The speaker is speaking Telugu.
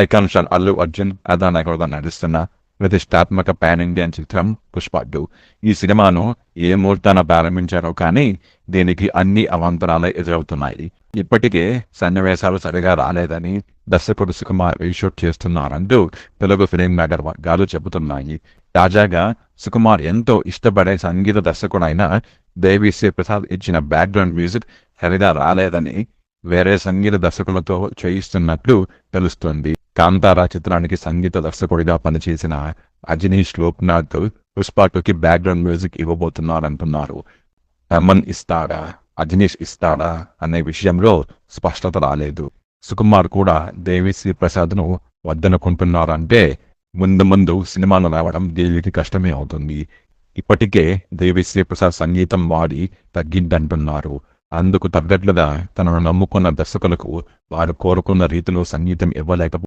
ఐకాన్ స్టార్ అల్లు అర్జున్ కథానాయకుడుగా నటిస్తున్న ప్రతిష్టాత్మక పాన్ ఇండియన్ చిత్రం పుష్ప 2. ఈ సినిమాను ఏ ముహూర్తాన ప్రారంభించారో కానీ దీనికి అన్ని అవాంతరాలే ఎదురవుతున్నాయి. ఇప్పటికే సన్నివేశాలు సరిగా రాలేదని దర్శకుడు సుకుమార్ రీషూట్ చేస్తున్నారంటూ తెలుగు ఫిలిం మేకర్ వర్గాలు చెబుతున్నాయి. తాజాగా సుకుమార్ ఎంతో ఇష్టపడే సంగీత దర్శకుడైన దేవిశ్రీ ప్రసాద్ ఇచ్చిన బ్యాక్గ్రౌండ్ మ్యూజిక్ సరిగా రాలేదని వేరే సంగీత దర్శకులతో చేయిస్తున్నట్లు తెలుస్తోంది. కాంతారా చిత్రానికి సంగీత దర్శకుడిగా పనిచేసిన అజనీష్ లోక్నాథ్ పుష్ప 2కి బ్యాక్గ్రౌండ్ మ్యూజిక్ ఇవ్వబోతున్నారంటున్నారు. తమన్ ఇస్తాడా, అజనీష్ ఇస్తాడా అనే విషయంలో స్పష్టత రాలేదు. సుకుమార్ కూడా దేవిశ్రీ ప్రసాద్ను వద్దనుకుంటున్నారంటే ముందు సినిమాను రావడం దీనికి కష్టమే అవుతుంది. ఇప్పటికే దేవిశ్రీ ప్రసాద్ సంగీతం వాడి తగ్గిందంటున్నారు. అందుకు తగ్గట్లుగా తనను నమ్ముకున్న దర్శకులకు వారు కోరుకున్న రీతిలో సంగీతం ఇవ్వలేకపోతున్నారు.